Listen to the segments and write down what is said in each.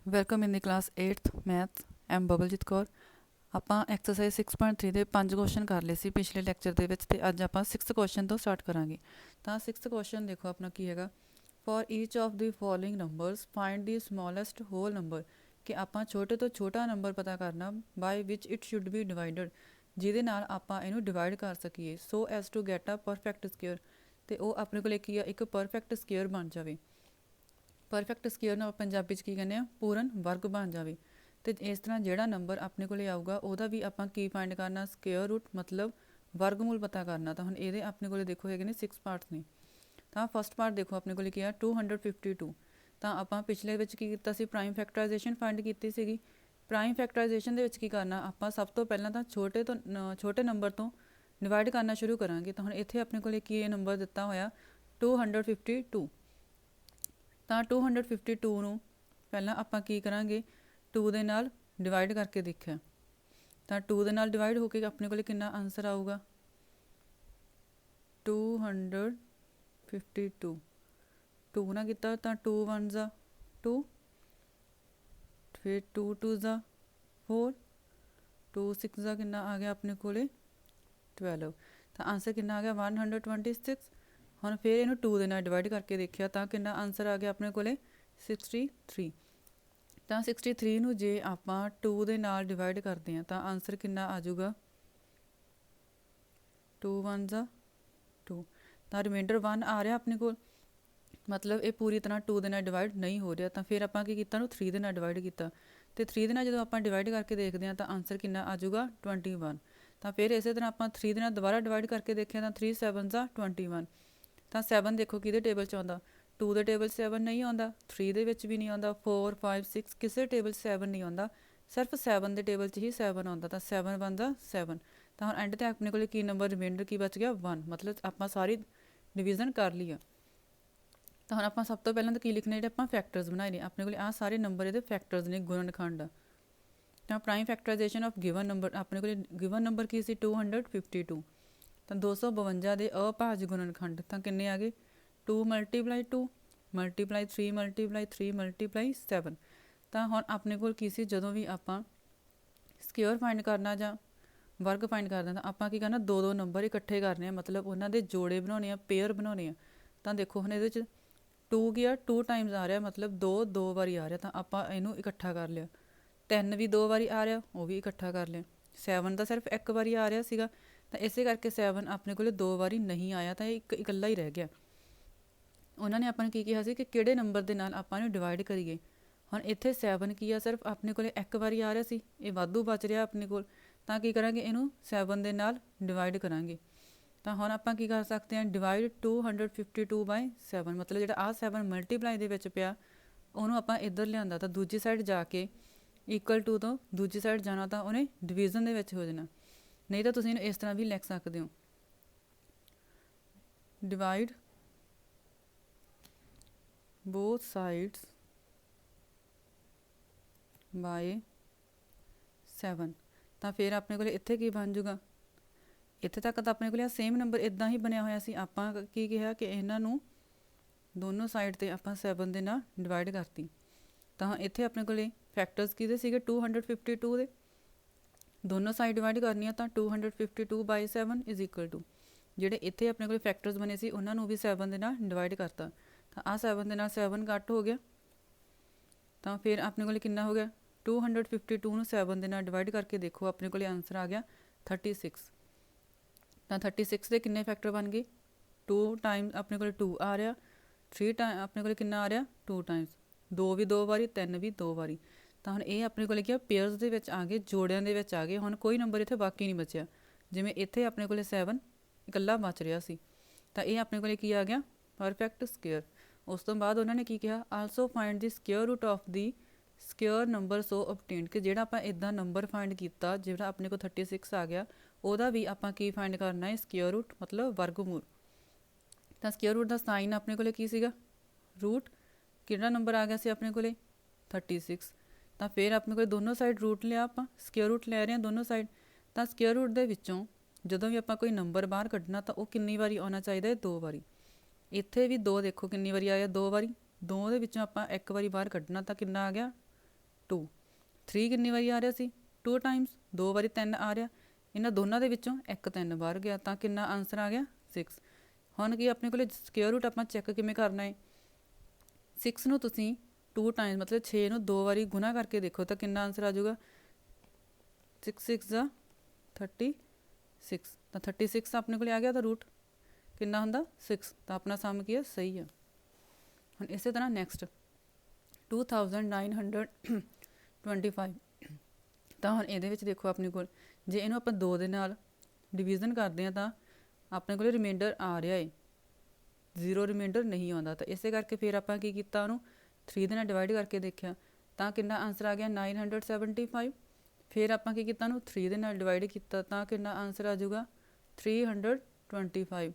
Welcome in the class 8th math am Babaljit Kaur. ਆਪਾਂ exercise 6.3 ਦੇ 5 question ਕਰ ਲਏ ਸੀ ਪਿਛਲੇ ਲੈਕਚਰ ਦੇ ਵਿੱਚ ਤੇ ਅੱਜ ਆਪਾਂ 6th ਕੁਐਸਚਨ ਤੋਂ ਸਟਾਰਟ ਕਰਾਂਗੇ। ਤਾਂ 6th ਕੁਐਸਚਨ ਦੇਖੋ ਆਪਣਾ ਕੀ ਹੈਗਾ, for each of the following numbers find the smallest whole number, ਕਿ ਆਪਾਂ ਛੋਟੇ ਤੋਂ ਛੋਟਾ ਨੰਬਰ ਪਤਾ ਕਰਨਾ by which it should be divided, ਜਿਹਦੇ ਨਾਲ ਆਪਾਂ ਇਹਨੂੰ ਡਿਵਾਈਡ ਕਰ ਸਕੀਏ so as to get a perfect square, ਤੇ ਉਹ ਆਪਣੇ ਕੋਲ ਕੀ ਆ ਇੱਕ ਪਰਫੈਕਟ ਸਕੁਅਰ ਬਣ ਜਾਵੇ। ਪਰਫੈਕਟ ਸਕੁਅਰ ਨੂੰ ਪੰਜਾਬੀ 'ਚ ਕੀ ਕਹਿੰਦੇ ਆ, ਪੂਰਨ ਵਰਗ ਬਣ ਜਾਵੇ। ਤੇ ਇਸ ਤਰ੍ਹਾਂ ਜਿਹੜਾ ਨੰਬਰ ਆਪਣੇ ਕੋਲੇ ਆਊਗਾ ਉਹਦਾ ਵੀ ਆਪਾਂ ਕੀ ਫਾਈਂਡ ਕਰਨਾ, ਸਕੁਅਰ ਰੂਟ ਮਤਲਬ ਵਰਗਮੂਲ ਪਤਾ ਕਰਨਾ। ਤਾਂ ਹੁਣ ਇਹਦੇ ਆਪਣੇ ਕੋਲੇ ਦੇਖੋ ਹੈਗੇ ਨੇ 6 ਪਾਰਟਸ ਨੇ। ਤਾਂ ਫਸਟ ਪਾਰਟ ਦੇਖੋ ਆਪਣੇ ਕੋਲੇ ਕੀ ਆ 252। ਤਾਂ ਆਪਾਂ ਪਿਛਲੇ ਵਿੱਚ ਕੀ ਕੀਤਾ ਸੀ, ਪ੍ਰਾਈਮ ਫੈਕਟਰਾਈਜੇਸ਼ਨ ਫਾਈਂਡ ਕੀਤੀ ਸੀਗੀ। ਪ੍ਰਾਈਮ ਫੈਕਟਰਾਈਜੇਸ਼ਨ ਦੇ ਵਿੱਚ ਕੀ ਕਰਨਾ, ਆਪਾਂ ਸਭ ਤੋਂ ਪਹਿਲਾਂ ਤਾਂ ਛੋਟੇ ਨੰਬਰ ਤੋਂ ਡਿਵਾਈਡ ਕਰਨਾ ਸ਼ੁਰੂ ਕਰਾਂਗੇ। ਤਾਂ ਹੁਣ ਇੱਥੇ ਆਪਣੇ ਕੋਲੇ ਕੀ ਇਹ ਨੰਬਰ ਦਿੱਤਾ ਹੋਇਆ 252। ਤਾਂ 252 ਨੂੰ ਪਹਿਲਾਂ ਆਪਾਂ ਕੀ ਕਰਾਂਗੇ, 2 ਦੇ ਨਾਲ ਡਿਵਾਈਡ ਕਰਕੇ ਦੇਖਿਆ। ਤਾਂ 2 ਦੇ ਨਾਲ ਡਿਵਾਈਡ ਹੋ ਕੇ ਆਪਣੇ ਕੋਲ ਕਿੰਨਾ ਆਨਸਰ ਆਊਗਾ 252। 2 ਨਾਲ ਕੀਤਾ ਤਾਂ 2 1 ਜਾ 2, ਫਿਰ 2 2 ਜਾ 4, 2 6 ਜਾ ਕਿੰਨਾ ਆ ਗਿਆ ਆਪਣੇ ਕੋਲੇ 12। ਤਾਂ ਆਨਸਰ ਕਿੰਨਾ ਆ ਗਿਆ 126। ਹੁਣ ਫਿਰ ਇਹਨੂੰ 2 ਦੇ ਨਾਲ ਡਿਵਾਈਡ ਕਰਕੇ ਦੇਖਿਆ ਤਾਂ ਕਿੰਨਾ ਆਨਸਰ ਆ ਗਿਆ ਆਪਣੇ ਕੋਲੇ 63। ਤਾਂ 63 ਨੂੰ ਜੇ ਆਪਾਂ 2 ਦੇ ਨਾਲ ਡਿਵਾਈਡ ਕਰਦੇ ਹਾਂ ਤਾਂ ਆਨਸਰ ਕਿੰਨਾ ਆ ਜਾਊਗਾ 2 1 ਜਾ 2। ਤਾਂ ਰਿਮਾਈਂਡਰ 1 ਆ ਰਿਹਾ ਆਪਣੇ ਕੋਲ, ਮਤਲਬ ਇਹ ਪੂਰੀ ਤਰ੍ਹਾਂ 2 ਦੇ ਨਾਲ ਡਿਵਾਈਡ ਨਹੀਂ ਹੋ ਰਿਹਾ। ਤਾਂ ਫਿਰ ਆਪਾਂ ਕੀ ਕੀਤਾ, ਉਹਨੂੰ 3 ਦੇ ਨਾਲ ਡਿਵਾਈਡ ਕੀਤਾ। ਤੇ 3 ਦੇ ਨਾਲ ਜਦੋਂ ਆਪਾਂ ਡਿਵਾਈਡ ਕਰਕੇ ਦੇਖਦੇ ਹਾਂ ਤਾਂ ਆਨਸਰ ਕਿੰਨਾ ਆ ਜਾਊਗਾ 21। ਤਾਂ ਫਿਰ ਇਸੇ ਤਰ੍ਹਾਂ ਆਪਾਂ 3 ਦੇ ਨਾਲ ਦੁਬਾਰਾ ਡਿਵਾਈਡ ਕਰਕੇ ਦੇਖਿਆ ਤਾਂ 3 7 ਜਾ 21। ਤਾਂ 7 ਦੇਖੋ ਕਿਹਦੇ ਟੇਬਲ 'ਚ ਆਉਂਦਾ, 2 ਦੇ ਟੇਬਲ 7 ਨਹੀਂ ਆਉਂਦਾ, 3 ਦੇ ਵਿੱਚ ਵੀ ਨਹੀਂ ਆਉਂਦਾ, 4 5 6 ਕਿਸੇ ਟੇਬਲ 7 ਨਹੀਂ ਆਉਂਦਾ, ਸਿਰਫ 7 ਦੇ ਟੇਬਲ 'ਚ ਹੀ 7 ਆਉਂਦਾ। ਤਾਂ 7 1 ਜਾ 7। ਤਾਂ ਹੁਣ ਐਂਡ ਤੇ ਆਪਣੇ ਕੋਲ ਕੀ ਨੰਬਰ ਰਿਮਾਈਂਡਰ ਕੀ ਬਚ ਗਿਆ 1, ਮਤਲਬ ਆਪਾਂ ਸਾਰੀ ਡਿਵੀਜ਼ਨ ਕਰ ਲਈ ਆ। ਤਾਂ ਹੁਣ ਆਪਾਂ ਸਭ ਤੋਂ ਪਹਿਲਾਂ ਤਾਂ ਕੀ ਲਿਖਣਾ, ਜਿਹੜੇ ਆਪਾਂ ਫੈਕਟਰਸ ਬਣਾਏ ਨੇ ਆਪਣੇ ਕੋਲ ਆਹ ਸਾਰੇ ਨੰਬਰ ਇਹਦੇ ਫੈਕਟਰਸ ਨੇ, ਗੁਣਨਖੰਡ। ਤਾਂ ਪ੍ਰਾਈਮ ਫੈਕਟਰਾਈਜੇਸ਼ਨ ਆਫ ਗਿਵਨ ਨੰਬਰ, ਆਪਣੇ ਕੋਲ ਗਿਵਨ ਨੰਬਰ ਕੀ ਸੀ 252। ਤਾਂ 252 ਦੇ ਅਭਾਜ ਗੁਣਨਖੰਡ ਤਾਂ ਕਿੰਨੇ ਆ ਗਏ 2 ਮਲਟੀਪਲਾਈ 2 ਮਲਟੀਪਲਾਈ 3 ਮਲਟੀਪਲਾਈ 3 ਮਲਟੀਪਲਾਈ 7। ਤਾਂ ਹੁਣ ਆਪਣੇ ਕੋਲ ਕੀ ਸੀ, ਜਦੋਂ ਵੀ ਆਪਾਂ ਸਕੁਅਰ ਫਾਈਂਡ ਕਰਨਾ ਜਾਂ ਵਰਗ ਫਾਈਂਡ ਕਰਨਾ ਤਾਂ ਆਪਾਂ ਕੀ ਕਰਨਾ, ਦੋ ਨੰਬਰ ਇਕੱਠੇ ਕਰਨੇ ਆ, ਮਤਲਬ ਉਹਨਾਂ ਦੇ ਜੋੜੇ ਬਣਾਉਣੇ ਆ, ਪੇਅਰ ਬਣਾਉਣੇ ਆ। ਤਾਂ ਦੇਖੋ ਹੁਣ ਇਹਦੇ 'ਚ 2 ਗਿਆ 2 ਟਾਈਮਸ ਆ ਰਿਹਾ, ਮਤਲਬ 2 ਵਾਰੀ ਆ ਰਿਹਾ। ਤਾਂ ਆਪਾਂ ਇਹਨੂੰ ਇਕੱਠਾ ਕਰ ਲਿਆ। 3 ਵੀ 2 ਵਾਰੀ ਆ ਰਿਹਾ, ਉਹ ਵੀ ਇਕੱਠਾ ਕਰ ਲਿਆ। 7 ਤਾਂ ਸਿਰਫ 1 ਵਾਰੀ ਆ ਰਿਹਾ ਸੀਗਾ, ਤਾਂ ਇਸੇ ਕਰਕੇ 7 ਆਪਣੇ ਕੋਲ 2 ਵਾਰੀ ਨਹੀਂ ਆਇਆ, ਤਾਂ ਇਹ ਇਕੱਲਾ ਹੀ ਰਹਿ ਗਿਆ। ਉਹਨਾਂ ਨੇ ਆਪਾਂ ਨੂੰ ਕੀ ਕਿਹਾ ਸੀ ਕਿ ਕਿਹੜੇ ਨੰਬਰ ਦੇ ਨਾਲ ਆਪਾਂ ਇਹਨੂੰ ਡਿਵਾਈਡ ਕਰੀਏ। ਹੁਣ ਇੱਥੇ 7 ਕੀ ਆ, ਸਿਰਫ ਆਪਣੇ ਕੋਲ 1 ਵਾਰੀ ਆ ਰਿਹਾ ਸੀ, ਇਹ ਵਾਧੂ ਬਚ ਰਿਹਾ ਆਪਣੇ ਕੋਲ। ਤਾਂ ਕੀ ਕਰਾਂਗੇ, ਇਹਨੂੰ 7 ਦੇ ਨਾਲ ਡਿਵਾਈਡ ਕਰਾਂਗੇ। ਤਾਂ ਹੁਣ ਆਪਾਂ ਕੀ ਕਰ ਸਕਦੇ ਹਾਂ, ਡਿਵਾਈਡ 252 ਬਾਈ 7, ਮਤਲਬ ਜਿਹੜਾ ਆਹ 7 ਮਲਟੀਪਲਾਈ ਦੇ ਵਿੱਚ ਪਿਆ ਉਹਨੂੰ ਆਪਾਂ ਇੱਧਰ ਲਿਆਂਦਾ ਤਾਂ ਦੂਜੀ ਸਾਈਡ ਜਾ ਕੇ ਇਕੁਅਲ ਟੂ ਤੋਂ ਦੂਜੀ ਸਾਈਡ ਜਾਣਾ ਤਾਂ ਉਹਨੇ ਡਿਵੀਜ਼ਨ ਦੇ ਵਿੱਚ ਹੋ ਜਾਣਾ। ਨਹੀਂ ਤਾਂ ਤੁਸੀਂ ਇਹਨੂੰ ਇਸ ਤਰ੍ਹਾਂ ਵੀ ਲਿਖ ਸਕਦੇ ਹੋ, ਡਿਵਾਈਡ both sides by 7। ਤਾਂ ਫਿਰ ਆਪਣੇ ਕੋਲ ਇੱਥੇ ਕੀ ਬਣ ਜਾਊਗਾ, ਇੱਥੇ ਤੱਕ ਤਾਂ ਆਪਣੇ ਕੋਲ ਸੇਮ ਨੰਬਰ ਇੱਦਾਂ ਹੀ ਬਣਿਆ ਹੋਇਆ ਸੀ। ਆਪਾਂ ਕੀ ਕਿਹਾ ਕਿ ਇਹਨਾਂ ਨੂੰ ਦੋਨੋਂ ਸਾਈਡ 'ਤੇ ਆਪਾਂ 7 ਦੇ ਨਾਲ ਡਿਵਾਈਡ ਕਰਤੀ। ਤਾਂ ਇੱਥੇ ਆਪਣੇ ਕੋਲ ਫੈਕਟਰਸ ਕਿਹਦੇ ਸੀਗੇ 252 ਦੇ, ਦੋਨੋਂ ਸਾਈਡ ਡਿਵਾਈਡ ਕਰਨੀ ਆ ਤਾਂ 252 ਬਾਈ 7 ਇਜ਼ ਇਕੁਅਲ ਟੂ, ਜਿਹੜੇ ਇੱਥੇ ਆਪਣੇ ਕੋਲ ਫੈਕਟਰਸ ਬਣੇ ਸੀ ਉਹਨਾਂ ਨੂੰ ਵੀ 7 ਦੇ ਨਾਲ ਡਿਵਾਈਡ ਕਰਤਾ। ਤਾਂ ਆਹ 7 ਦੇ ਨਾਲ 7 ਕੱਟ ਹੋ ਗਿਆ। ਤਾਂ ਫਿਰ ਆਪਣੇ ਕੋਲ ਕਿੰਨਾ ਹੋ ਗਿਆ 252 ਨੂੰ 7 ਦੇ ਨਾਲ ਡਿਵਾਈਡ ਕਰਕੇ ਦੇਖੋ ਆਪਣੇ ਕੋਲ ਆਨਸਰ ਆ ਗਿਆ 36। ਤਾਂ 36 ਦੇ ਕਿੰਨੇ ਫੈਕਟਰ ਬਣ ਗਏ, 2 ਟਾਈਮ ਆਪਣੇ ਕੋਲ 2 ਆ ਰਿਹਾ, 3 ਟਾਈਮ ਆਪਣੇ ਕੋਲ ਕਿੰਨਾ ਆ ਰਿਹਾ 2 ਟਾਈਮਸ, 2 ਵੀ 2 ਵਾਰੀ 3 ਵੀ 2 ਵਾਰੀ। ਤਾਂ ਹੁਣ ਇਹ ਆਪਣੇ ਕੋਲ ਕੀ ਆ, ਪੇਅਰਸ ਦੇ ਵਿੱਚ ਆ ਗਏ, ਜੋੜਿਆਂ ਦੇ ਵਿੱਚ ਆ ਗਏ। ਹੁਣ ਕੋਈ ਨੰਬਰ ਇੱਥੇ ਬਾਕੀ ਨਹੀਂ ਬਚਿਆ, ਜਿਵੇਂ ਇੱਥੇ ਆਪਣੇ ਕੋਲ 7 ਇਕੱਲਾ ਬਚ ਰਿਹਾ ਸੀ। ਤਾਂ ਇਹ ਆਪਣੇ ਕੋਲ ਕੀ ਆ ਗਿਆ ਪਰਫੈਕਟ ਸਕੁਅਰ। ਉਸ ਤੋਂ ਬਾਅਦ ਉਹਨਾਂ ਨੇ ਕੀ ਕਿਹਾ, also find the square root of the square number so obtained, ਕਿ ਜਿਹੜਾ ਆਪਾਂ ਇੱਦਾਂ ਨੰਬਰ ਫਾਈਂਡ ਕੀਤਾ ਜਿਹੜਾ ਆਪਣੇ ਕੋਲ 36 ਆ ਗਿਆ ਉਹਦਾ ਵੀ ਆਪਾਂ ਕੀ ਫਾਈਂਡ ਕਰਨਾ ਹੈ, ਸਕੁਅਰ ਰੂਟ ਮਤਲਬ ਵਰਗਮੂਲ। ਤਾਂ ਸਕੁਅਰ ਰੂਟ ਦਾ ਸਾਈਨ ਆਪਣੇ ਕੋਲ ਕੀ ਸੀਗਾ ਰੂਟ, ਕਿਹੜਾ ਨੰਬਰ ਆ ਗਿਆ ਸੀ ਆਪਣੇ ਕੋਲ 36। ਤਾਂ ਫਿਰ ਆਪਣੇ ਕੋਲ ਦੋਨੋਂ ਸਾਈਡ ਰੂਟ ਲਿਆ, ਆਪਾਂ ਸਕੁਅਰ ਰੂਟ ਲੈ ਰਹੇ ਹਾਂ ਦੋਨੋਂ ਸਾਈਡ। ਤਾਂ ਸਕੁਅਰ ਰੂਟ ਦੇ ਵਿੱਚੋਂ ਜਦੋਂ ਵੀ ਆਪਾਂ ਕੋਈ ਨੰਬਰ ਬਾਹਰ ਕੱਢਣਾ ਤਾਂ ਉਹ ਕਿੰਨੀ ਵਾਰੀ ਆਉਣਾ ਚਾਹੀਦਾ ਹੈ, 2 ਵਾਰੀ। ਇੱਥੇ ਵੀ 2 ਦੇਖੋ ਕਿੰਨੀ ਵਾਰੀ ਆਇਆ 2 ਵਾਰੀ, 2 ਦੇ ਵਿੱਚੋਂ ਆਪਾਂ 1 ਵਾਰੀ ਬਾਹਰ ਕੱਢਣਾ ਤਾਂ ਕਿੰਨਾ ਆ ਗਿਆ 2 3 ਕਿੰਨੀ ਵਾਰੀ ਆ ਰਿਹਾ ਸੀ 2 ਟਾਈਮਸ 2 ਵਾਰੀ 3 ਆ ਰਿਹਾ ਇਹਨਾਂ ਦੋਨਾਂ ਦੇ ਵਿੱਚੋਂ ਇੱਕ 3 ਬਾਹਰ ਗਿਆ ਤਾਂ ਕਿੰਨਾ ਆਨਸਰ ਆ ਗਿਆ 6 ਹੁਣ ਕੀ ਆਪਣੇ ਕੋਲੇ ਸਕੁਅਰ ਰੂਟ ਆਪਾਂ ਚੈੱਕ ਕਿਵੇਂ ਕਰਨਾ ਹੈ 6 ਨੂੰ ਤੁਸੀਂ 2 ਟਾਈਮਸ ਮਤਲਬ 6 ਨੂੰ 2 ਵਾਰੀ ਗੁਣਾ ਕਰਕੇ ਦੇਖੋ ਤਾਂ ਕਿੰਨਾ ਆਨਸਰ ਆ ਜਾਊਗਾ 6 6 ਦਾ 36 ਤਾਂ 36 ਆਪਣੇ ਕੋਲ ਆ ਗਿਆ ਤਾਂ ਰੂਟ ਕਿੰਨਾ ਹੁੰਦਾ 6 ਤਾਂ ਆਪਣਾ ਸਮ ਕੀ ਹੈ ਸਹੀ ਆ ਹੁਣ ਇਸੇ ਤਰ੍ਹਾਂ ਨੈਕਸਟ 2925 ਤਾਂ ਹੁਣ ਇਹਦੇ ਵਿੱਚ ਦੇਖੋ ਆਪਣੇ ਕੋਲ ਜੇ ਇਹਨੂੰ ਆਪਾਂ 2 ਦੇ ਨਾਲ ਡਿਵੀਜ਼ਨ ਕਰਦੇ ਹਾਂ ਤਾਂ ਆਪਣੇ ਕੋਲ ਰਿਮਾਈਂਡਰ ਆ ਰਿਹਾ ਹੈ 0 ਰਿਮਾਈਂਡਰ ਨਹੀਂ ਆਉਂਦਾ ਤਾਂ ਇਸੇ ਕਰਕੇ ਫਿਰ ਆਪਾਂ ਕੀ ਕੀਤਾ ਉਹਨੂੰ 3 ਦੇ ਨਾਲ ਡਿਵਾਈਡ ਕਰਕੇ ਦੇਖਿਆ ਤਾਂ ਕਿੰਨਾ ਆਨਸਰ ਆ ਗਿਆ 975 ਫਿਰ ਆਪਾਂ ਕੀ ਕੀਤਾ ਉਹਨੂੰ 3 ਦੇ ਨਾਲ ਡਿਵਾਈਡ ਕੀਤਾ ਤਾਂ ਕਿੰਨਾ ਆਨਸਰ ਆ ਜਾਊਗਾ 325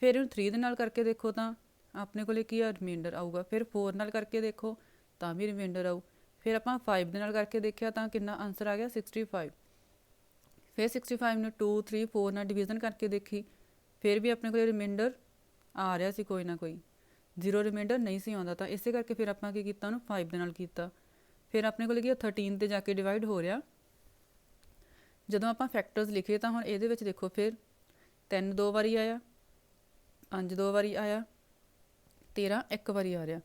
ਫਿਰ ਇਹਨੂੰ 3 ਦੇ ਨਾਲ ਕਰਕੇ ਦੇਖੋ ਤਾਂ ਆਪਣੇ ਕੋਲੇ ਕੀ ਆ ਰਿਮਾਈਂਡਰ ਆਊਗਾ ਫਿਰ 4 ਨਾਲ ਕਰਕੇ ਦੇਖੋ ਤਾਂ ਵੀ ਰਿਮਾਈਂਡਰ ਆਊ ਫਿਰ ਆਪਾਂ 5 ਦੇ ਨਾਲ ਕਰਕੇ ਦੇਖਿਆ ਤਾਂ ਕਿੰਨਾ ਆਨਸਰ ਆ ਗਿਆ 65 ਫਿਰ 65 ਨੂੰ 2 3 4 ਨਾਲ ਡਿਵੀਜ਼ਨ ਕਰਕੇ ਦੇਖੀ ਫਿਰ ਵੀ ਆਪਣੇ ਕੋਲ ਰਿਮਾਈਂਡਰ ਆ ਰਿਹਾ ਸੀ ਕੋਈ ਨਾ ਕੋਈ 0 ਰਿਮਾਈਂਡਰ ਨਹੀਂ ਸੀ ਆਉਂਦਾ ਤਾਂ ਇਸੇ ਕਰਕੇ ਫਿਰ ਆਪਾਂ ਕੀ ਕੀਤਾ ਉਹਨੂੰ 5 ਦੇ ਨਾਲ ਕੀਤਾ ਫਿਰ ਆਪਣੇ ਕੋਲ ਕੀ 13 ਤੇ ਜਾ ਕੇ ਡਿਵਾਈਡ ਹੋ ਰਿਹਾ ਜਦੋਂ ਆਪਾਂ ਫੈਕਟਰਸ ਲਿਖੇ ਤਾਂ ਹੁਣ ਇਹਦੇ ਵਿੱਚ ਦੇਖੋ ਫਿਰ 3 2 ਵਾਰੀ ਆਇਆ 5 2 ਵਾਰੀ ਆਇਆ 13 ਇੱਕ ਵਾਰੀ ਆ ਰਿਹਾ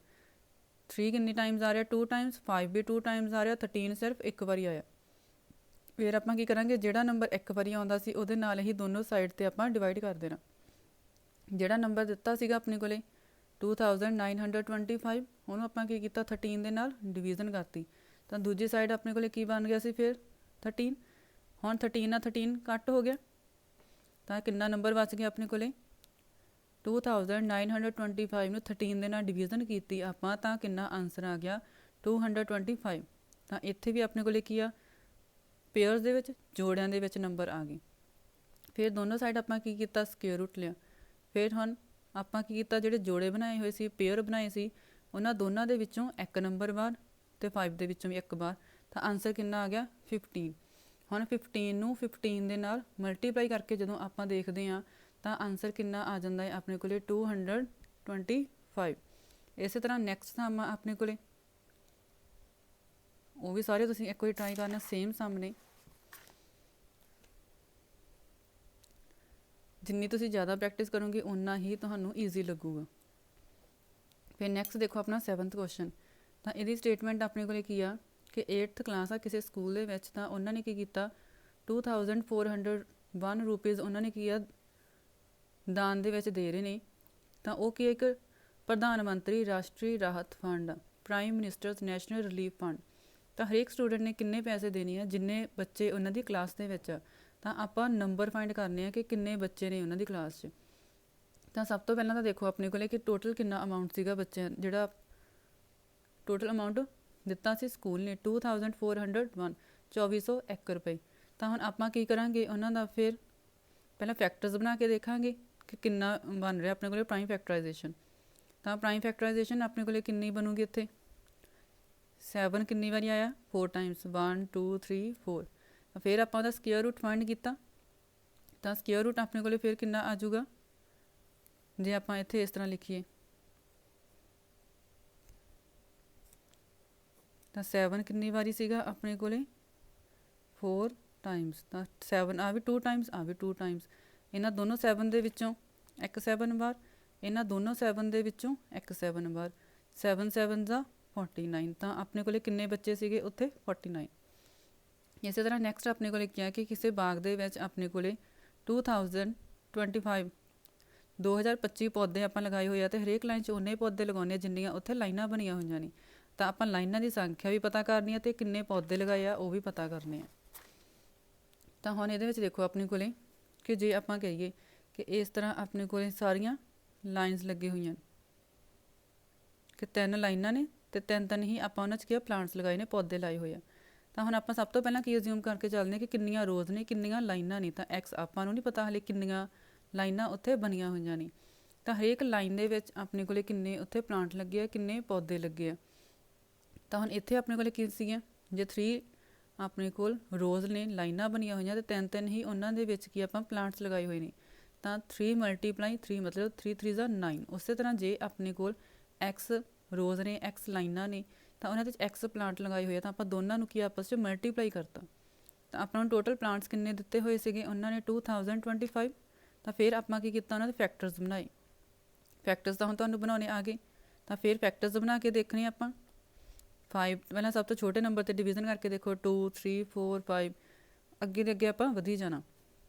3 ਕਿੰਨੀ ਟਾਈਮਸ ਆ ਰਿਹਾ 2 ਟਾਈਮਸ 5 ਵੀ 2 ਟਾਈਮਸ ਆ ਰਿਹਾ 13 ਸਿਰਫ ਇੱਕ ਵਾਰੀ ਆਇਆ ਫਿਰ ਆਪਾਂ ਕੀ ਕਰਾਂਗੇ ਜਿਹੜਾ ਨੰਬਰ ਇੱਕ ਵਾਰੀ ਆਉਂਦਾ ਸੀ ਉਹਦੇ ਨਾਲ ਹੀ ਦੋਨੋਂ ਸਾਈਡ ਤੇ ਆਪਾਂ ਡਿਵਾਈਡ ਕਰ ਦੇਣਾ ਜਿਹੜਾ ਨੰਬਰ ਦਿੱਤਾ ਸੀਗਾ ਆਪਣੇ ਕੋਲੇ 2925 ਉਹਨੂੰ ਆਪਾਂ ਕੀ ਕੀਤਾ 13 ਦੇ ਨਾਲ ਡਿਵੀਜ਼ਨ ਕਰਤੀ ਤਾਂ ਦੂਜੀ ਸਾਈਡ ਆਪਣੇ ਕੋਲੇ ਕੀ ਬਣ ਗਿਆ ਸੀ ਫਿਰ 13 ਹੁਣ 13 ਨਾਲ 13 ਕੱਟ ਹੋ ਗਿਆ ਤਾਂ ਕਿੰਨਾ ਨੰਬਰ ਬਚ ਗਿਆ ਆਪਣੇ ਕੋਲੇ 2925 ਨੂੰ 13 ਦੇ ਨਾਲ ਡਿਵੀਜ਼ਨ ਕੀਤੀ ਆਪਾਂ ਤਾਂ ਕਿੰਨਾ ਆਨਸਰ ਆ ਗਿਆ 225 ਤਾਂ ਇੱਥੇ ਵੀ ਆਪਣੇ ਕੋਲੇ ਕੀ ਆ ਪੇਅਰਸ ਦੇ ਵਿੱਚ ਜੋੜਿਆਂ ਦੇ ਵਿੱਚ ਨੰਬਰ ਆ ਗਏ ਫਿਰ ਦੋਨੋਂ ਸਾਈਡ ਆਪਾਂ ਕੀ ਕੀਤਾ ਸਕੁਅਰ ਰੂਟ ਲਿਆ ਫਿਰ ਹੁਣ ਆਪਾਂ ਕੀ ਕੀਤਾ ਜਿਹੜੇ ਜੋੜੇ ਬਣਾਏ ਹੋਏ ਸੀ ਪੇਅਰ ਬਣਾਏ ਸੀ ਉਹਨਾਂ ਦੋਨਾਂ ਦੇ ਵਿੱਚੋਂ ਇੱਕ ਨੰਬਰ ਬਾਹਰ ਤੇ 5 ਦੇ ਵਿੱਚੋਂ ਵੀ ਇੱਕ ਬਾਹਰ ਤਾਂ ਆਨਸਰ ਕਿੰਨਾ ਆ ਗਿਆ 15 ਹੁਣ 15 ਨੂੰ 15 ਦੇ ਨਾਲ ਮਲਟੀਪਲਾਈ ਕਰਕੇ ਜਦੋਂ ਆਪਾਂ ਦੇਖਦੇ ਹਾਂ ਤਾਂ ਆਨਸਰ ਕਿੰਨਾ ਆ ਜਾਂਦਾ ਹੈ ਆਪਣੇ ਕੋਲੇ 225 ਇਸੇ ਤਰ੍ਹਾਂ ਨੈਕਸਟ ਸਮ ਆਪਣੇ ਕੋਲੇ ਉਹ ਵੀ ਸਾਰੇ ਤੁਸੀਂ ਇੱਕ ਵਾਰੀ ਟਰਾਈ ਕਰਨਾ ਸੇਮ ਸਾਹਮਣੇ ਜਿੰਨੀ ਤੁਸੀਂ ਜ਼ਿਆਦਾ ਪ੍ਰੈਕਟਿਸ ਕਰੋਗੇ ਉਨਾ ਹੀ ਤੁਹਾਨੂੰ ਈਜ਼ੀ ਲੱਗੂਗਾ ਫਿਰ ਨੈਕਸਟ ਦੇਖੋ ਆਪਣਾ 7th ਕੁਐਸਚਨ ਤਾਂ ਇਹਦੀ ਸਟੇਟਮੈਂਟ ਆਪਣੇ ਕੋਲੇ ਕੀ ਆ ਕਿ 8th ਕਲਾਸ ਆ ਕਿਸੇ ਸਕੂਲ ਦੇ ਵਿੱਚ ਤਾਂ ਉਹਨਾਂ ਨੇ ਕੀ ਕੀਤਾ 2401 ਰੁਪੀਜ਼ ਉਹਨਾਂ ਨੇ ਕੀ ਆ ਦਾਨ ਦੇ ਵਿੱਚ ਦੇ ਰਹੇ ਨੇ ਤਾਂ ਉਹ ਕੀ ਇੱਕ Pradhan Mantri Rashtriya Rahat fund prime minister's national relief fund ਤਾਂ ਹਰੇਕ ਸਟੂਡੈਂਟ ਨੇ ਕਿੰਨੇ ਪੈਸੇ ਦੇਣੇ ਆ ਜਿੰਨੇ ਬੱਚੇ ਉਹਨਾਂ ਦੀ ਕਲਾਸ ਦੇ ਵਿੱਚ ਆ ਤਾਂ ਆਪਾਂ ਨੰਬਰ ਫਾਈਂਡ ਕਰਨੇ ਆ ਕਿ ਕਿੰਨੇ ਬੱਚੇ ਨੇ ਉਹਨਾਂ ਦੀ ਕਲਾਸ 'ਚ ਤਾਂ ਸਭ ਤੋਂ ਪਹਿਲਾਂ ਤਾਂ ਦੇਖੋ ਆਪਣੇ ਕੋਲੇ ਕਿ ਟੋਟਲ ਕਿੰਨਾ ਅਮਾਊਂਟ ਸੀਗਾ ਬੱਚਿਆਂ ਜਿਹੜਾ ਟੋਟਲ ਅਮਾਊਂਟ ਦਿੱਤਾ ਸੀ ਸਕੂਲ ਨੇ 2401 2401 ਰੁਪਏ ਤਾਂ ਹੁਣ ਆਪਾਂ ਕੀ ਕਰਾਂਗੇ ਉਹਨਾਂ ਦਾ ਫਿਰ ਪਹਿਲਾਂ ਫੈਕਟਰਸ ਬਣਾ ਕੇ ਦੇਖਾਂਗੇ ਕਿ ਕਿੰਨਾ ਬਣ ਰਿਹਾ ਆਪਣੇ ਕੋਲੇ ਪ੍ਰਾਈਮ ਫੈਕਟਰਾਈਜੇਸ਼ਨ ਤਾਂ ਪ੍ਰਾਈਮ ਫੈਕਟਰਾਈਜੇਸ਼ਨ ਆਪਣੇ ਕੋਲੇ ਕਿੰਨੀ ਬਣੂਗੀ ਇੱਥੇ 7 ਕਿੰਨੀ ਵਾਰੀ ਆਇਆ 4 ਟਾਈਮਸ 1 2 3 4 ਫਿਰ ਆਪਾਂ ਉਹਦਾ ਸਕੁਅਰ ਰੂਟ ਫਾਈਂਡ ਕੀਤਾ ਤਾਂ ਸਕੁਅਰ ਰੂਟ ਆਪਣੇ ਕੋਲੇ ਫਿਰ ਕਿੰਨਾ ਆ ਜਾਊਗਾ ਜੇ ਆਪਾਂ ਇੱਥੇ ਇਸ ਤਰ੍ਹਾਂ ਲਿਖੀਏ ਤਾਂ 7 ਕਿੰਨੀ ਵਾਰੀ ਸੀਗਾ ਆਪਣੇ ਕੋਲੇ 4 ਟਾਈਮਸ ਤਾਂ 7 ਆ ਵੀ 2 ਟਾਈਮਸ ਆ ਵੀ 2 ਟਾਈਮਸ ਇਹਨਾਂ ਦੋਨੋਂ 7 ਦੇ ਵਿੱਚੋਂ ਇੱਕ 7 ਬਾਰ ਇਹਨਾਂ ਦੋਨੋਂ 7 ਦੇ ਵਿੱਚੋਂ ਇੱਕ 7 ਬਾਰ 7 7 ਦਾ 49 ਤਾਂ ਆਪਣੇ ਕੋਲੇ ਕਿੰਨੇ ਬੱਚੇ ਸੀਗੇ ਉੱਥੇ 49 ਇਸੇ ਤਰ੍ਹਾਂ ਨੈਕਸਟ ਆਪਣੇ ਕੋਲੇ ਕਿਹਾ ਕਿ ਕਿਸੇ ਬਾਗ ਦੇ ਵਿੱਚ ਆਪਣੇ ਕੋਲੇ 2025 ਪੌਦੇ ਆਪਾਂ ਲਗਾਏ ਹੋਏ ਆ ਤੇ ਹਰੇਕ ਲਾਈਨ 'ਚ ਉਨੇ ਪੌਦੇ ਲਗਾਉਣੇ ਜਿੰਨੀਆਂ ਉੱਥੇ ਲਾਈਨਾਂ ਬਣੀਆਂ ਹੋਈਆਂ ਨੇ ਤਾਂ ਆਪਾਂ ਲਾਈਨਾਂ ਦੀ ਸੰਖਿਆ ਵੀ ਪਤਾ ਕਰਨੀ ਆ ਤੇ ਕਿੰਨੇ ਪੌਦੇ ਲਗਾਏ ਆ ਉਹ ਵੀ ਪਤਾ ਕਰਨੇ ਆ ਤਾਂ ਹੁਣ ਇਹਦੇ ਵਿੱਚ ਦੇਖੋ ਆਪਣੇ ਕੋਲੇ ਕਿ ਜੇ ਆਪਾਂ ਕਹੀਏ ਕਿ ਇਸ ਤਰ੍ਹਾਂ ਆਪਣੇ ਕੋਲੇ ਸਾਰੀਆਂ ਲਾਈਨਸ ਲੱਗੇ ਹੋਈਆਂ ਕਿ 3 ਲਾਈਨਾਂ ਨੇ ਤੇ 3 ਹੀ ਆਪਾਂ ਉਹਨਾਂ 'ਚ ਕੀ ਪਲਾਂਟਸ ਲਗਾਏ ਨੇ ਪੌਦੇ ਲਾਏ ਹੋਏ ਆ ਤਾਂ ਹੁਣ ਆਪਾਂ ਸਭ ਤੋਂ ਪਹਿਲਾਂ ਕੀ ਅਸਿਊਮ ਕਰਕੇ ਚੱਲਦੇ ਹਾਂ ਕਿ ਕਿੰਨੀਆਂ ਰੋਜ਼ ਨੇ ਕਿੰਨੀਆਂ ਲਾਈਨਾਂ ਨੇ ਤਾਂ ਐਕਸ ਆਪਾਂ ਨੂੰ ਨਹੀਂ ਪਤਾ ਹਾਲੇ ਕਿੰਨੀਆਂ ਲਾਈਨਾਂ ਉੱਥੇ ਬਣੀਆਂ ਹੋਈਆਂ ਨੇ ਤਾਂ ਹਰੇਕ ਲਾਈਨ ਦੇ ਵਿੱਚ ਆਪਣੇ ਕੋਲੇ ਕਿੰਨੇ ਉੱਥੇ ਪਲਾਂਟ ਲੱਗੇ ਆ ਕਿੰਨੇ ਪੌਦੇ ਲੱਗੇ ਆ ਤਾਂ ਹੁਣ ਇੱਥੇ ਆਪਣੇ ਕੋਲੇ ਕੀ ਸੀਗੀਆਂ ਜੇ 3 ਆਪਣੇ ਕੋਲ ਰੋਜ਼ ਨੇ ਲਾਈਨਾਂ ਬਣੀਆਂ ਹੋਈਆਂ ਤੇ 3 ਹੀ ਉਹਨਾਂ ਦੇ ਵਿੱਚ ਕੀ ਆਪਾਂ ਪਲਾਂਟਸ ਲਗਾਏ ਹੋਏ ਨੇ ਤਾਂ 3 ਮਲਟੀਪਲਾਈ 3 ਮਤਲਬ 3 3 9 ਉਸੇ ਤਰ੍ਹਾਂ ਜੇ ਆਪਣੇ ਕੋਲ ਐਕਸ ਰੋਜ਼ ਨੇ ਐਕਸ ਲਾਈਨਾਂ ਨੇ ਤਾਂ ਉਹਨਾਂ ਦੇ ਐਕਸ ਪਲਾਂਟ ਲਗਾਏ ਹੋਏ ਆ, ਤਾਂ ਆਪਾਂ ਦੋਨਾਂ ਨੂੰ ਕੀ ਆਪਸ 'ਚ ਮਲਟੀਪਲਾਈ ਕਰਤਾ। ਤਾਂ ਆਪਾਂ ਨੂੰ ਟੋਟਲ ਪਲਾਂਟਸ ਕਿੰਨੇ ਦਿੱਤੇ ਹੋਏ ਸੀਗੇ ਉਹਨਾਂ ਨੇ 2025। ਤਾਂ ਫਿਰ ਆਪਾਂ ਕੀ ਕੀਤਾ, ਉਹਨਾਂ ਦੇ ਫੈਕਟਰਸ ਬਣਾਏ। ਫੈਕਟਰਸ ਤਾਂ ਹੁਣ ਤੁਹਾਨੂੰ ਬਣਾਉਣੇ ਆ ਗਏ, ਤਾਂ ਫਿਰ ਫੈਕਟਰਸ ਬਣਾ ਕੇ ਦੇਖਣੇ ਆਪਾਂ। 5 ਪਹਿਲਾਂ ਸਭ ਤੋਂ ਛੋਟੇ ਨੰਬਰ 'ਤੇ ਡਿਵੀਜ਼ਨ ਕਰਕੇ ਦੇਖੋ, 2 3 4 5, ਅੱਗੇ ਦੇ ਅੱਗੇ ਆਪਾਂ ਵਧੀ ਜਾਣਾ।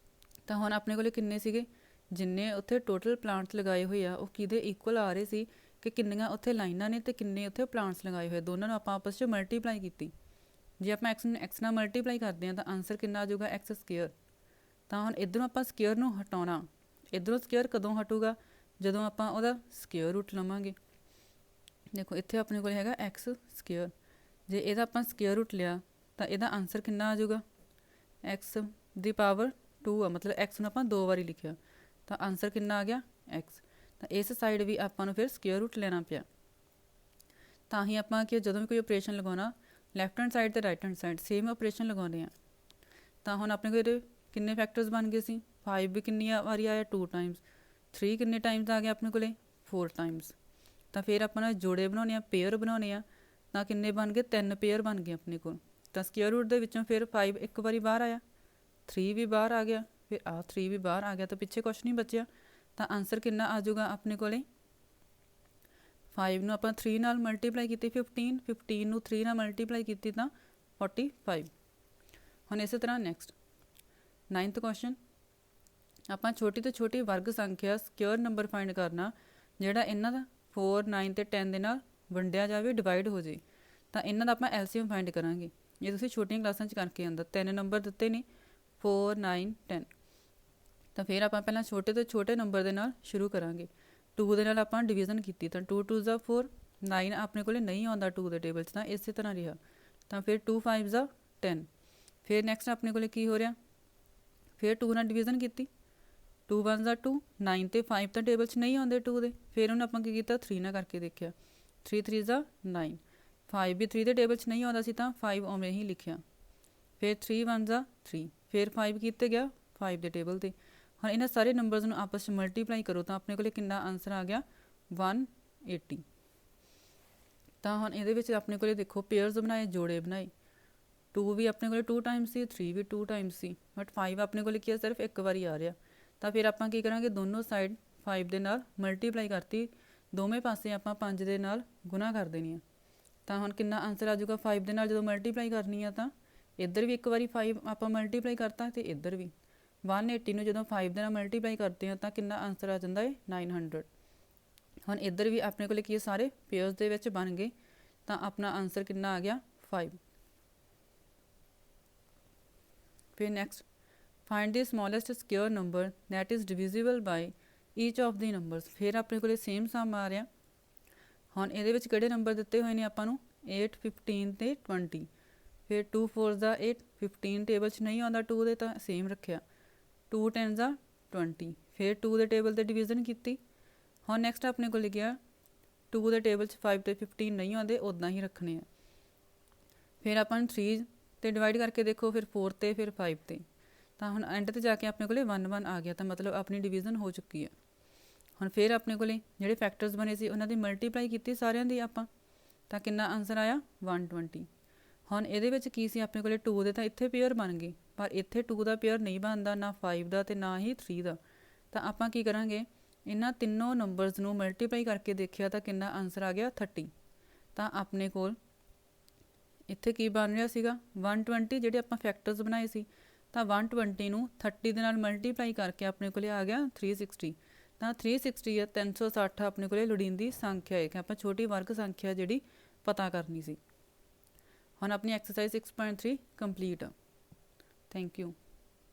ਤਾਂ ਹੁਣ ਆਪਣੇ ਕੋਲੇ ਕਿੰਨੇ ਸੀਗੇ, ਜਿੰਨੇ ਉੱਥੇ ਟੋਟਲ ਪਲਾਂਟਸ ਲਗਾਏ ਹੋਏ ਆ ਉਹ ਕਿਹਦੇ ਇਕੁਅਲ ਆ ਰਹੇ ਸੀ ਕਿ ਕਿੰਨੀਆਂ ਉੱਥੇ ਲਾਈਨਾਂ ਨੇ ਅਤੇ ਕਿੰਨੇ ਉੱਥੇ ਪਲਾਂਟਸ ਲਗਾਏ ਹੋਏ, ਦੋਨਾਂ ਨੂੰ ਆਪਾਂ ਆਪਸ 'ਚ ਮਲਟੀਪਲਾਈ ਕੀਤੀ। ਜੇ ਆਪਾਂ ਐਕਸ ਨਾਲ ਮਲਟੀਪਲਾਈ ਕਰਦੇ ਹਾਂ ਤਾਂ ਆਨਸਰ ਕਿੰਨਾ ਆ ਜਾਊਗਾ, ਐਕਸ ਸਕੇਅਰ। ਤਾਂ ਹੁਣ ਇੱਧਰੋਂ ਆਪਾਂ ਸਕੇਅਰ ਨੂੰ ਹਟਾਉਣਾ, ਇੱਧਰੋਂ ਸਕੇਅਰ ਕਦੋਂ ਹਟੂਗਾ, ਜਦੋਂ ਆਪਾਂ ਉਹਦਾ ਸਕੇਅਰ ਰੂਟ ਲਵਾਂਗੇ। ਦੇਖੋ ਇੱਥੇ ਆਪਣੇ ਕੋਲ ਹੈਗਾ ਐਕਸ ਸਕੇਅਰ, ਜੇ ਇਹਦਾ ਆਪਾਂ ਸਕੇਅਰ ਰੂਟ ਲਿਆ ਤਾਂ ਇਹਦਾ ਆਨਸਰ ਕਿੰਨਾ ਆ ਜਾਊਗਾ, ਐਕਸ ਦੀ ਪਾਵਰ 2 ਆ, ਮਤਲਬ ਐਕਸ ਨੂੰ ਆਪਾਂ 2 ਵਾਰੀ ਲਿਖਿਆ ਤਾਂ ਆਨਸਰ ਕਿੰਨਾ ਆ ਗਿਆ, ਐਕਸ। ਤਾਂ ਇਸ ਸਾਈਡ ਵੀ ਆਪਾਂ ਨੂੰ ਫਿਰ ਸਕੇਅਰ ਰੂਟ ਲੈਣਾ ਪਿਆ। ਤਾਂ ਹੀ ਆਪਾਂ ਕਿ ਜਦੋਂ ਵੀ ਕੋਈ ਆਪਰੇਸ਼ਨ ਲਗਾਉਣਾ, ਲੈਫਟ ਹੈਂਡ ਸਾਈਡ ਅਤੇ right hand side same operation ਲਗਾਉਂਦੇ ਆ। ਤਾਂ ਹੁਣ ਆਪਣੇ ਕੋਲ ਇਹਦੇ ਕਿੰਨੇ ਫੈਕਟਰਸ ਬਣ ਗਏ ਸੀ, 5 ਵੀ ਕਿੰਨੀ ਵਾਰੀ ਆਇਆ, 2 ਟਾਈਮਸ, 3 ਕਿੰਨੇ ਟਾਈਮਸ ਆ ਗਿਆ ਆਪਣੇ ਕੋਲੇ, 4 ਟਾਈਮਸ। ਤਾਂ ਫਿਰ ਆਪਾਂ ਨੇ ਜੋੜੇ ਬਣਾਉਣੇ ਆ, ਪੇਅਰ ਬਣਾਉਣੇ ਆ, ਤਾਂ ਕਿੰਨੇ ਬਣ ਗਏ, 3 ਪੇਅਰ ਬਣ ਗਏ ਆਪਣੇ ਕੋਲ। ਤਾਂ ਸਕੇਅਰ ਰੂਟ ਦੇ ਵਿੱਚੋਂ ਫਿਰ 5 ਇੱਕ ਵਾਰੀ ਬਾਹਰ ਆਇਆ, 3 ਵੀ ਬਾਹਰ ਆ ਗਿਆ, ਫਿਰ 3 ਵੀ ਬਾਹਰ ਆ ਗਿਆ, ਤਾਂ ਪਿੱਛੇ ਕੁਛ ਨਹੀਂ ਬਚਿਆ। ਤਾਂ ਆਨਸਰ ਕਿੰਨਾ ਆ ਜਾਊਗਾ ਆਪਣੇ ਕੋਲੇ, 5 ਨੂੰ ਆਪਾਂ 3 ਨਾਲ ਮਲਟੀਪਲਾਈ ਕੀਤੀ 15, 15 ਨੂੰ 3 ਨਾਲ ਮਲਟੀਪਲਾਈ ਕੀਤੀ ਤਾਂ 45। ਹੁਣ ਇਸੇ ਤਰ੍ਹਾਂ ਨੈਕਸਟ 9th ਕੁਐਸਚਨ, ਆਪਾਂ ਛੋਟੀ ਤੋਂ ਛੋਟੀ ਵਰਗ ਸੰਖਿਆ ਸਕੇਅਰ ਨੰਬਰ ਫਾਈਂਡ ਕਰਨਾ ਜਿਹੜਾ ਇਹਨਾਂ ਦਾ 4 9 ਅਤੇ 10 ਦੇ ਨਾਲ ਵੰਡਿਆ ਜਾਵੇ, ਡਿਵਾਈਡ ਹੋ ਜੇ। ਤਾਂ ਇਹਨਾਂ ਦਾ ਆਪਾਂ ਐਲਸੀਐਮ ਫਾਈਂਡ ਕਰਾਂਗੇ। ਜੇ ਤੁਸੀਂ ਛੋਟੀਆਂ ਕਲਾਸਾਂ 'ਚ ਕਰਕੇ ਆਉਂਦਾ, 3 ਨੰਬਰ ਦਿੱਤੇ ਨੇ 4 9 10, ਤਾਂ ਫਿਰ ਆਪਾਂ ਪਹਿਲਾਂ ਛੋਟੇ ਤੋਂ ਛੋਟੇ ਨੰਬਰ ਦੇ ਨਾਲ ਸ਼ੁਰੂ ਕਰਾਂਗੇ। 2 ਦੇ ਨਾਲ ਆਪਾਂ ਡਿਵੀਜ਼ਨ ਕੀਤੀ ਤਾਂ 2 2 ज़ा 4, 9 ਆਪਣੇ ਕੋਲ ਨਹੀਂ ਆਉਂਦਾ 2 ਦੇ ਟੇਬਲ 'ਚ, ਤਾਂ ਇਸੇ ਤਰ੍ਹਾਂ ਰਿਹਾ। ਤਾਂ ਫਿਰ 2 5 ज़ा 10। ਫਿਰ ਨੈਕਸਟ ਆਪਣੇ ਕੋਲ ਕੀ ਹੋ ਰਿਹਾ, ਫਿਰ 2 ਨਾਲ ਡਿਵੀਜ਼ਨ ਕੀਤੀ, 2 1 ज़ा 2, 9 ਅਤੇ 5 ਤਾਂ ਟੇਬਲ 'ਚ ਨਹੀਂ ਆਉਂਦੇ 2 ਦੇ। ਫਿਰ ਉਹਨੂੰ ਆਪਾਂ ਕੀ ਕੀਤਾ, 3 ਨਾਲ ਕਰਕੇ ਦੇਖਿਆ, 3 3 ज़ा 9, 5 ਵੀ 3 ਦੇ ਟੇਬਲ 'ਚ ਨਹੀਂ ਆਉਂਦਾ ਸੀ ਤਾਂ 5 ਉਵੇਂ ਹੀ ਲਿਖਿਆ। ਫਿਰ 3 1 ज़ा 3, ਫਿਰ 5 ਕੀਤੇ ਗਿਆ 5 ਦੇ ਟੇਬਲ 'ਤੇ। ਹੁਣ ਇਹਨਾਂ ਸਾਰੇ ਨੰਬਰਸ ਨੂੰ ਆਪਸ 'ਚ ਮਲਟੀਪਲਾਈ ਕਰੋ ਤਾਂ ਆਪਣੇ ਕੋਲ ਕਿੰਨਾ ਆਨਸਰ ਆ ਗਿਆ, 180। ਤਾਂ ਹੁਣ ਇਹਦੇ ਵਿੱਚ ਆਪਣੇ ਕੋਲ ਦੇਖੋ ਪੇਅਰਸ ਬਣਾਏ, ਜੋੜੇ ਬਣਾਏ। 2 ਵੀ ਆਪਣੇ ਕੋਲ 2 ਟਾਈਮਸ ਸੀ, 3 ਵੀ 2 ਟਾਈਮਸ ਸੀ, ਬਟ 5 ਆਪਣੇ ਕੋਲ ਕੀ ਹੈ, ਸਿਰਫ ਇੱਕ ਵਾਰੀ ਆ ਰਿਹਾ। ਤਾਂ ਫਿਰ ਆਪਾਂ ਕੀ ਕਰਾਂਗੇ, ਦੋਨੋਂ ਸਾਈਡ 5 ਦੇ ਨਾਲ ਮਲਟੀਪਲਾਈ ਕਰਤੀ, ਦੋਵੇਂ ਪਾਸੇ ਆਪਾਂ 5 ਦੇ ਨਾਲ ਗੁਣਾ ਕਰ ਦੇਣੀ ਆ। ਤਾਂ ਹੁਣ ਕਿੰਨਾ ਆਨਸਰ ਆ ਜਾਊਗਾ, 5 ਦੇ ਨਾਲ ਜਦੋਂ ਮਲਟੀਪਲਾਈ ਕਰਨੀ ਆ ਤਾਂ ਇੱਧਰ ਵੀ ਇੱਕ ਵਾਰੀ 5 ਆਪਾਂ ਮਲਟੀਪਲਾਈ ਕਰਤਾ ਅਤੇ ਇੱਧਰ ਵੀ 180 ਨੂੰ ਜਦੋਂ 5 ਦੇ ਨਾਲ ਮਲਟੀਪਲਾਈ ਕਰਦੇ ਹਾਂ ਤਾਂ ਕਿੰਨਾ ਆਨਸਰ ਆ ਜਾਂਦਾ ਹੈ, 900। ਹੁਣ ਇੱਧਰ ਵੀ ਆਪਣੇ ਕੋਲ ਕੀ ਸਾਰੇ ਪੇਅਰਸ ਦੇ ਵਿੱਚ ਬਣ ਗਏ, ਤਾਂ ਆਪਣਾ ਆਨਸਰ ਕਿੰਨਾ ਆ ਗਿਆ, 5। ਫਿਰ next find the smallest square number that is divisible by each of the numbers. ਫਿਰ ਆਪਣੇ ਕੋਲ ਸੇਮ ਸਮ ਆ ਰਿਹਾ। ਹੁਣ ਇਹਦੇ ਵਿੱਚ ਕਿਹੜੇ ਨੰਬਰ ਦਿੱਤੇ ਹੋਏ ਨੇ ਆਪਾਂ ਨੂੰ, 8 15 ਅਤੇ 20। ਫਿਰ 2 4 ज़ा 8, 15 ਟੇਬਲ 'ਚ ਨਹੀਂ ਆਉਂਦਾ 2 ਦੇ ਤਾਂ ਸੇਮ ਰੱਖਿਆ, 2 10 ज़ा 20, ਫਿਰ 2 ਦੇ ਟੇਬਲ 'ਤੇ ਡਿਵੀਜ਼ਨ ਕੀਤੀ। ਹੁਣ ਨੈਕਸਟ ਆਪਣੇ ਕੋਲ ਲਿਖਿਆ 2 ਦੇ ਟੇਬਲ 'ਚ 5 ਅਤੇ 15 ਨਹੀਂ ਆਉਂਦੇ, ਉੱਦਾਂ ਹੀ ਰੱਖਣੇ ਆ। ਫਿਰ ਆਪਾਂ ਨੂੰ 3 'ਤੇ ਡਿਵਾਈਡ ਕਰਕੇ ਦੇਖੋ, ਫਿਰ 4 'ਤੇ, ਫਿਰ 5 'ਤੇ। ਤਾਂ ਹੁਣ ਐਂਡ 'ਤੇ ਜਾ ਕੇ ਆਪਣੇ ਕੋਲ 1 1 ਆ ਗਿਆ, ਤਾਂ ਮਤਲਬ ਆਪਣੀ ਡਿਵੀਜ਼ਨ ਹੋ ਚੁੱਕੀ ਹੈ। ਹੁਣ ਫਿਰ ਆਪਣੇ ਕੋਲ ਜਿਹੜੇ ਫੈਕਟਰਸ ਬਣੇ ਸੀ ਉਹਨਾਂ ਦੀ ਮਲਟੀਪਲਾਈ ਕੀਤੀ ਸਾਰਿਆਂ ਦੀ ਆਪਾਂ, ਤਾਂ ਕਿੰਨਾ ਆਨਸਰ ਆਇਆ, 120। ਹੁਣ ਇਹਦੇ ਵਿੱਚ ਕੀ ਸੀ ਆਪਣੇ ਕੋਲ, 2 ਦੇ ਤਾਂ ਇੱਥੇ ਪੇਅਰ ਬਣ ਗਏ, ਪਰ ਇੱਥੇ 2 ਦਾ ਪੇਅਰ ਨਹੀਂ ਬਣਦਾ, ਨਾ 5 ਦਾ ਅਤੇ ਨਾ ਹੀ 3 ਦਾ। ਤਾਂ ਆਪਾਂ ਕੀ ਕਰਾਂਗੇ, ਇਹਨਾਂ ਤਿੰਨੋਂ ਨੰਬਰਸ ਨੂੰ ਮਲਟੀਪਲਾਈ ਕਰਕੇ ਦੇਖਿਆ ਤਾਂ ਕਿੰਨਾ ਆਨਸਰ ਆ ਗਿਆ, 30। ਤਾਂ ਆਪਣੇ ਕੋਲ ਇੱਥੇ ਕੀ ਬਣ ਰਿਹਾ ਸੀਗਾ, 120 ਜਿਹੜੇ ਆਪਾਂ ਫੈਕਟਰਸ ਬਣਾਏ ਸੀ, ਤਾਂ 120 ਨੂੰ 30 ਦੇ ਨਾਲ ਮਲਟੀਪਲਾਈ ਕਰਕੇ ਆਪਣੇ ਕੋਲ ਆ ਗਿਆ 360। ਤਾਂ 360 ਹੈ 360 ਆਪਣੇ ਕੋਲ ਲੋੜੀਂਦੀ ਸੰਖਿਆ ਹੈ ਕਿ ਆਪਾਂ ਛੋਟੀ ਵਰਗ ਸੰਖਿਆ ਜਿਹੜੀ ਪਤਾ ਕਰਨੀ ਸੀ। ਹੁਣ ਆਪਣੀ ਐਕਸਰਸਾਈਜ਼ 6.3 ਕੰਪਲੀਟ ਆ। Thank you.